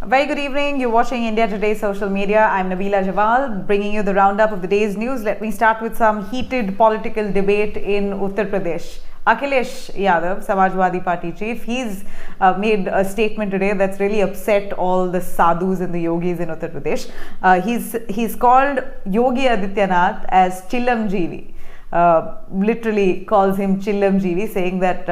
Very good evening. You're watching India Today Social Media. I'm Nabila Jamal, bringing you the roundup of the day's news. Let me start with some heated political debate in Uttar Pradesh. Akhilesh Yadav, Samajwadi Party chief, he's made a statement today that's really upset all the sadhus and the yogis in Uttar Pradesh. He's called Yogi Adityanath as chilumjeevi. Literally calls him chilumjeevi, saying that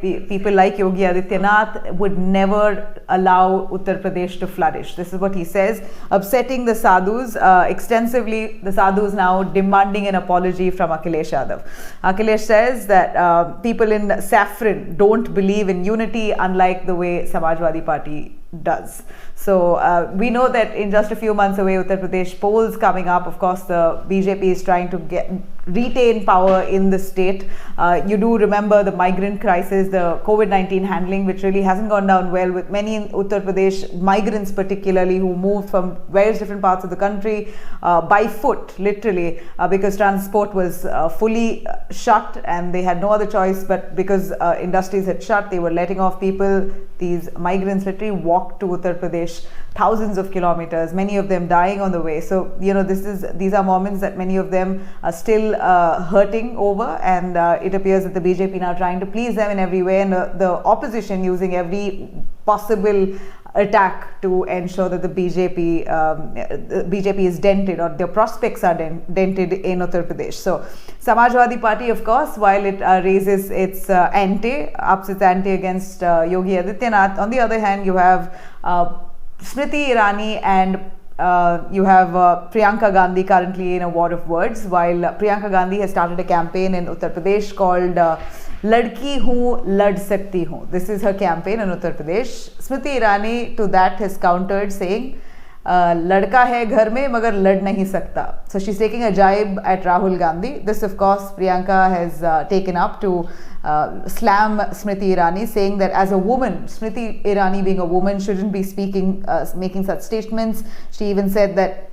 people like Yogi Adityanath would never allow Uttar Pradesh to flourish. This is what he says, upsetting the sadhus extensively. The sadhus now demanding an apology from Akhilesh Yadav. Akhilesh says that people in saffron don't believe in unity, unlike the way Samajwadi Party does. So we know that in just a few months away, Uttar Pradesh polls coming up. Of course, the BJP is trying to retain power in the state. You do remember the migrant crisis, the COVID-19 handling, which really hasn't gone down well, with many in Uttar Pradesh, migrants particularly, who moved from various different parts of the country by foot, literally, because transport was fully shut and they had no other choice. But because industries had shut, they were letting off people. These migrants literally walked to Uttar Pradesh thousands of kilometers, many of them dying on the way. So, you know, these are moments that many of them are still hurting over, and it appears that the BJP now trying to please them in every way, and the opposition using every possible attack to ensure that the BJP is dented, or their prospects are dented in Uttar Pradesh. So Samajwadi Party, of course, while it raises its ups its ante against Yogi Adityanath, on the other hand, you have Smriti Irani and you have Priyanka Gandhi currently in a war of words, while Priyanka Gandhi has started a campaign in Uttar Pradesh called Ladki Hoon, Lad Sakti Hoon. This is her campaign in Uttar Pradesh. Smriti Irani to that has countered, saying, Ladka hai ghar mein magar lad nahi sakta. So she's taking a jibe at Rahul Gandhi. This, of course, Priyanka has taken up to slam Smriti Irani, saying that as a woman, Smriti Irani being a woman, shouldn't be speaking, making such statements. She even said that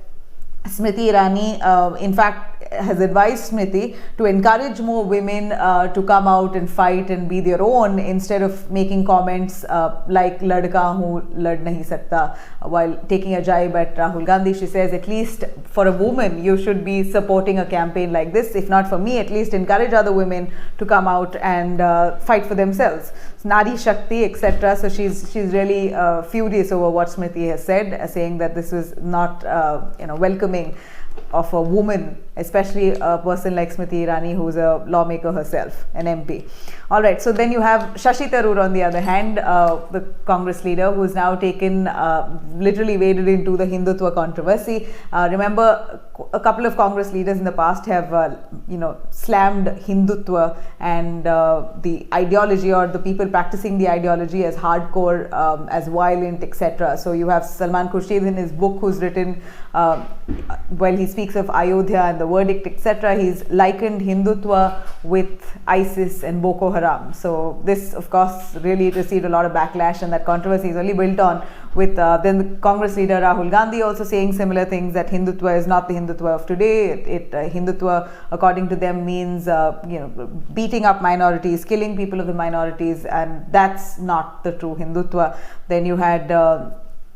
Smriti Irani, in fact, has advised Smriti to encourage more women to come out and fight and be their own, instead of making comments like Ladka Hoon, Lad Nahi Sakta, while taking a jibe at Rahul Gandhi. She says, at least for a woman, you should be supporting a campaign like this. If not for me, at least encourage other women to come out and fight for themselves. Nari Shakti, etc. So she's really furious over what Smriti has said, saying that this was not welcoming of a woman, especially a person like Smriti Irani, who's a lawmaker herself, an MP. All right, so then you have Shashi Tharoor on the other hand, the Congress leader, who's now taken, literally waded into the Hindutva controversy. Remember, a couple of Congress leaders in the past have, slammed Hindutva and the ideology, or the people practicing the ideology, as hardcore, as violent, etc. So you have Salman Khurshid in his book, who's written, while he speaks of Ayodhya and the verdict, etc., he's likened Hindutva with ISIS and Boko Haram. So this, of course, really received a lot of backlash, and that controversy is only built on with then the Congress leader Rahul Gandhi also saying similar things, that Hindutva is not the Hindutva of today. Hindutva, according to them, means beating up minorities, killing people of the minorities, and that's not the true Hindutva. Then you had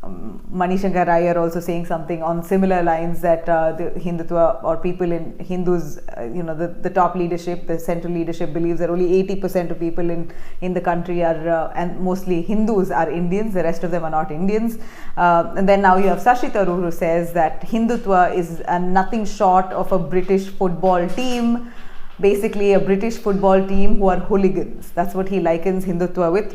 Manishankar Iyer also saying something on similar lines, that the Hindutva, or people in Hindus, the top leadership, the central leadership, believes that only 80% of people in the country are, and mostly Hindus, are Indians. The rest of them are not Indians. And then now you have Shashi Tharoor, who says that Hindutva is nothing short of a British football team. Basically, a British football team who are hooligans. That's what he likens Hindutva with,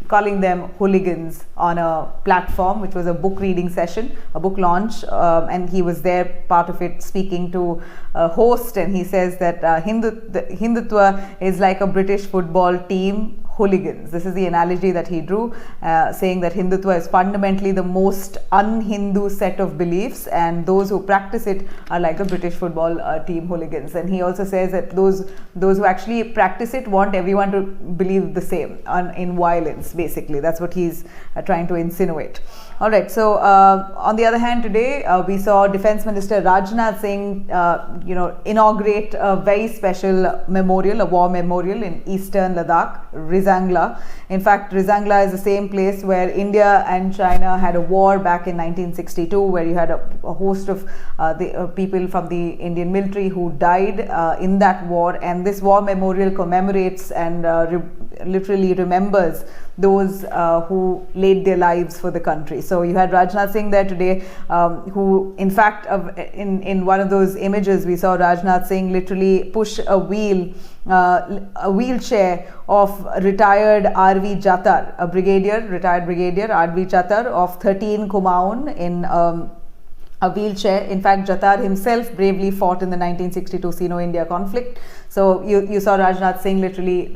calling them hooligans on a platform, which was a book reading session, a book launch, and he was there, part of it, speaking to a host, and he says that Hindutva is like a British football team hooligans. This is the analogy that he drew, saying that Hindutva is fundamentally the most un-Hindu set of beliefs, and those who practice it are like the British football team hooligans. And he also says that those who actually practice it want everyone to believe the same in violence, basically. That's what he's trying to insinuate. All right. So on the other hand, today we saw Defence Minister Rajnath Singh, inaugurate a very special memorial, a war memorial in eastern Ladakh, Rizangla. In fact, Rizangla is the same place where India and China had a war back in 1962, where you had a host of the people from the Indian military who died in that war. And this war memorial commemorates and literally remembers those who laid their lives for the country. So you had Rajnath Singh there today, who in fact in one of those images we saw Rajnath Singh literally push a wheelchair of retired RV Jatar, a retired brigadier RV Jatar of 13 Kumaun in a wheelchair. In fact, Jatar himself bravely fought in the 1962 Sino-India conflict. So you saw Rajnath Singh literally,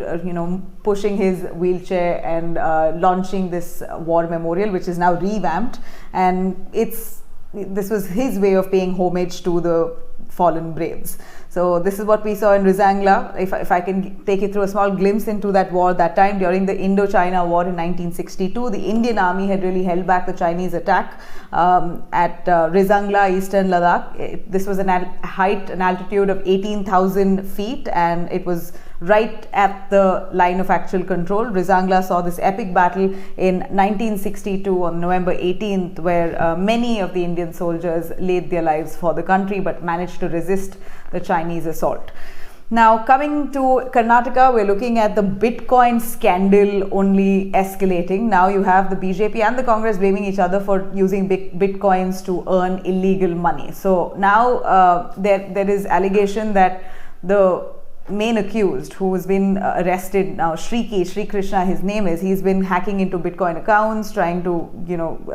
pushing his wheelchair and launching this war memorial, which is now revamped. And this was his way of paying homage to the fallen braves. So this is what we saw in Rizangla. If I can take you through a small glimpse into that war, that time during the Indo-China war in 1962, the Indian army had really held back the Chinese attack at Rizangla, eastern Ladakh. This was an altitude of 18,000 feet, and it was right at the line of actual control. Rizangla saw this epic battle in 1962 on November 18th, where many of the Indian soldiers laid their lives for the country but managed to resist the Chinese assault. Now, coming to Karnataka, we're looking at the Bitcoin scandal only escalating. Now you have the BJP and the Congress blaming each other for using Bitcoins to earn illegal money. So now there is allegation that the main accused, who has been arrested now, Sri Krishna, his name is, he's been hacking into Bitcoin accounts, trying to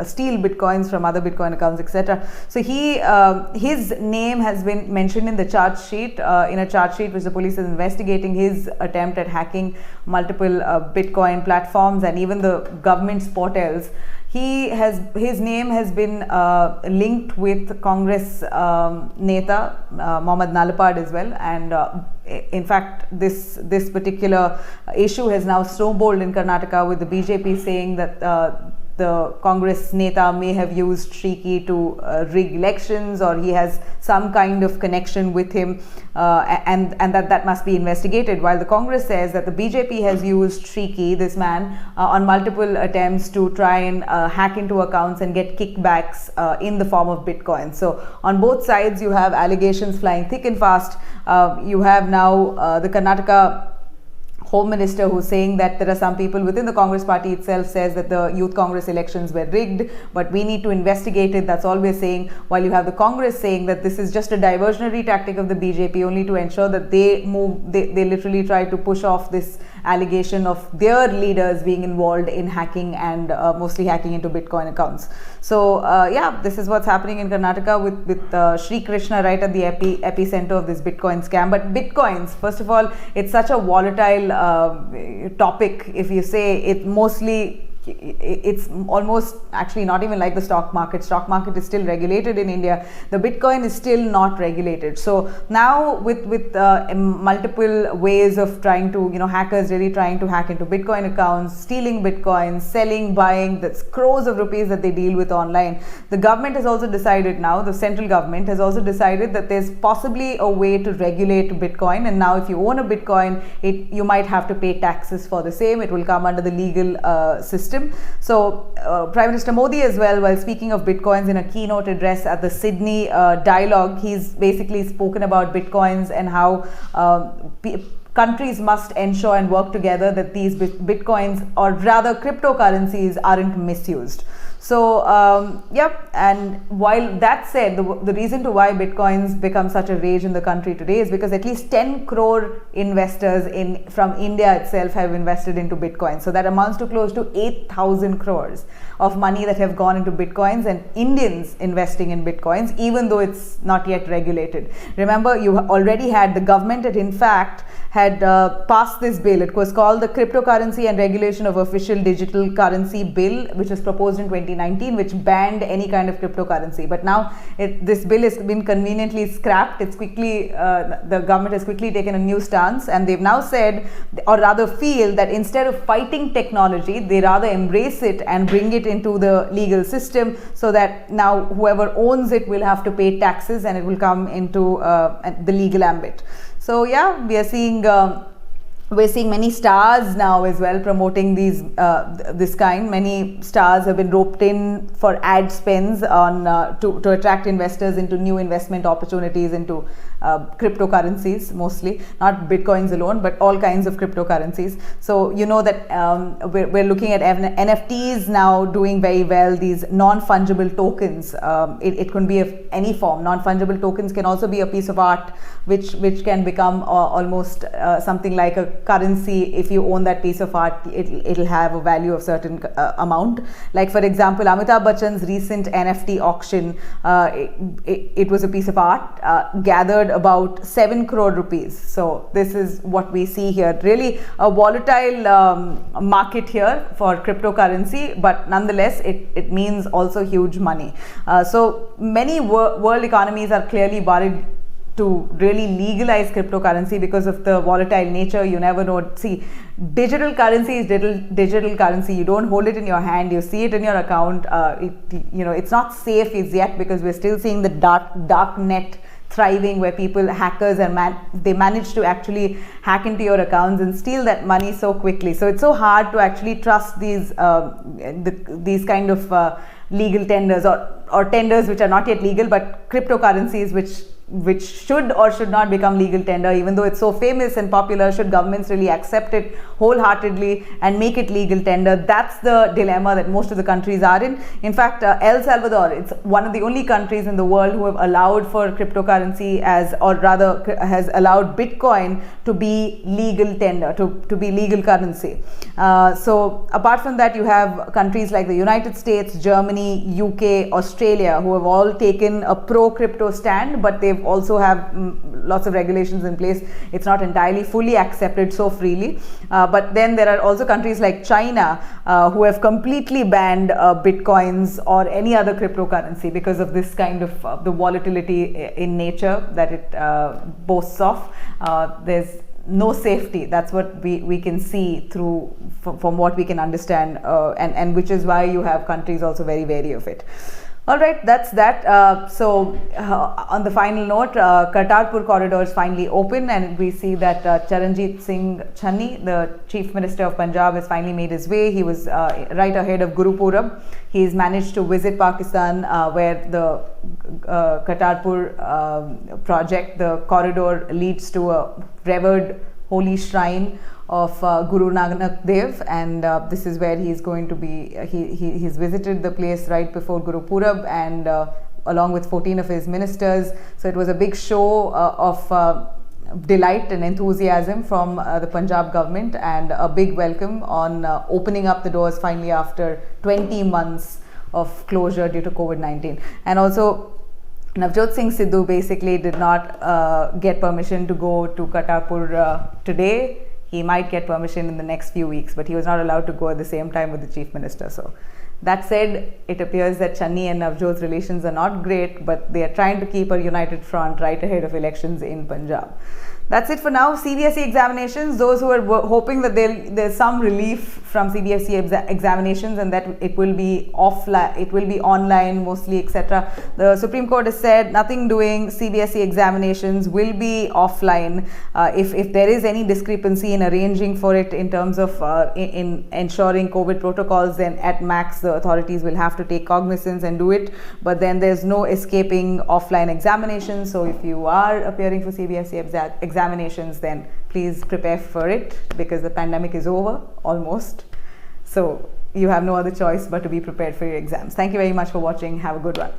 steal Bitcoins from other Bitcoin accounts, etc. So his name has been mentioned in the charge sheet, in a charge sheet which the police is investigating his attempt at hacking multiple Bitcoin platforms and even the government's portals. His name has been linked with Congress Neta Mohammad Nalapad as well, and in fact this particular issue has now snowballed in Karnataka, with the BJP saying that the Congress Neta may have used Shriki to rig elections, or he has some kind of connection with him, and that must be investigated. While the Congress says that the BJP has used Shriki, this man, on multiple attempts to try and hack into accounts and get kickbacks in the form of Bitcoin. So on both sides you have allegations flying thick and fast. You have now the Karnataka Home Minister who's saying that there are some people within the Congress party itself says that the Youth Congress elections were rigged, but we need to investigate it. That's all we're saying. While you have the Congress saying that this is just a diversionary tactic of the BJP, only to ensure that they literally try to push off this allegation of their leaders being involved in hacking and mostly hacking into Bitcoin accounts. So yeah, this is what's happening in Karnataka with Sri Krishna right at the epicenter of this Bitcoin scam. But Bitcoins, first of all, it's such a volatile topic. If you say it, it's almost actually not even like the stock market. Stock market is still regulated in India. The Bitcoin is still not regulated. So now with multiple ways of trying to, hackers really trying to hack into Bitcoin accounts, stealing Bitcoins, selling, buying, that's crores of rupees that they deal with online. The government has also decided now, the central government has also decided that there's possibly a way to regulate Bitcoin. And now if you own a Bitcoin, you might have to pay taxes for the same. It will come under the legal system. So Prime Minister Modi as well, while speaking of Bitcoins in a keynote address at the Sydney Dialogue, he's basically spoken about Bitcoins and how countries must ensure and work together that these Bitcoins, or rather cryptocurrencies, aren't misused. So yep, and while that said, the reason to why Bitcoins become such a rage in the country today is because at least 10 crore investors from India itself have invested into Bitcoin. So that amounts to close to 8,000 crores of money that have gone into Bitcoins, and Indians investing in Bitcoins, even though it's not yet regulated. Remember, you already had the government in fact had had passed this bill. It was called the Cryptocurrency and Regulation of Official Digital Currency Bill, which was proposed in 2019, which banned any kind of cryptocurrency. But now this bill has been conveniently scrapped. It's quickly, the government has quickly taken a new stance, and they've now said, or rather feel, that instead of fighting technology, they rather embrace it and bring it into the legal system, so that now whoever owns it will have to pay taxes and it will come into the legal ambit. So yeah, we are seeing we're seeing many stars now as well promoting these this kind. Many stars have been roped in for ad spends on to attract investors into new investment opportunities into cryptocurrencies, mostly not bitcoins alone, but all kinds of cryptocurrencies. So you know that we're looking at NFTs now doing very well. These non-fungible tokens, it can be of any form. Non-fungible tokens can also be a piece of art which can become almost something like a currency. If you own that piece of art, it'll have a value of certain amount. Like for example, Amitabh Bachchan's recent NFT auction, it was a piece of art gathered about 7 crore rupees. So this is what we see here. Really a volatile market here for cryptocurrency, but nonetheless it means also huge money. So many world economies are clearly worried to really legalize cryptocurrency because of the volatile nature. You never know. See, digital currency is digital currency. You don't hold it in your hand. You see it in your account. It's not safe as yet because we're still seeing the dark net thriving, where hackers they manage to actually hack into your accounts and steal that money so quickly. So it's so hard to actually trust these kind of legal tenders or tenders which are not yet legal, but cryptocurrencies which should or should not become legal tender. Even though it's so famous and popular, should governments really accept it wholeheartedly and make it legal tender? That's the dilemma that most of the countries are in. In fact, El Salvador, it's one of the only countries in the world who have allowed for cryptocurrency has allowed Bitcoin to be legal tender, to be legal currency. So apart from that, you have countries like the United States, Germany, UK, Australia, who have all taken a pro-crypto stand, but they also have lots of regulations in place. It's not entirely fully accepted so freely. But then there are also countries like China who have completely banned bitcoins or any other cryptocurrency because of this kind of the volatility in nature that it boasts of. There's no safety. That's what we can see from what we can understand, and which is why you have countries also very wary of it. All right, that's that. On the final note, Kartarpur corridor is finally open, and we see that Charanjit Singh Channi, the Chief Minister of Punjab, has finally made his way. He was right ahead of Guru Purab. He's managed to visit Pakistan, where the Kartarpur project, the corridor, leads to a revered holy shrine of Guru Nanak Dev, and this is where he's going to be. He's visited the place right before Guru Purab, and along with 14 of his ministers. So it was a big show of delight and enthusiasm from the Punjab government, and a big welcome on opening up the doors finally after 20 months of closure due to COVID-19. And also Navjot Singh Sidhu basically did not get permission to go to Kartarpur today. He might get permission in the next few weeks, but he was not allowed to go at the same time with the Chief Minister. So that said, it appears that Channi and Navjot's relations are not great, but they are trying to keep a united front right ahead of elections in Punjab. That's it for now. CBSE examinations, those who are hoping that there's some relief from CBSE examinations and that it will be offline, it will be online mostly, etc. The Supreme Court has said nothing doing. CBSE examinations will be offline. If there is any discrepancy in arranging for it in terms of in ensuring COVID protocols, then at max the authorities will have to take cognizance and do it. But then there's no escaping offline examinations. So if you are appearing for CBSE examinations, then please prepare for it, because the pandemic is over almost. So you have no other choice but to be prepared for your exams. Thank you very much for watching. Have a good one.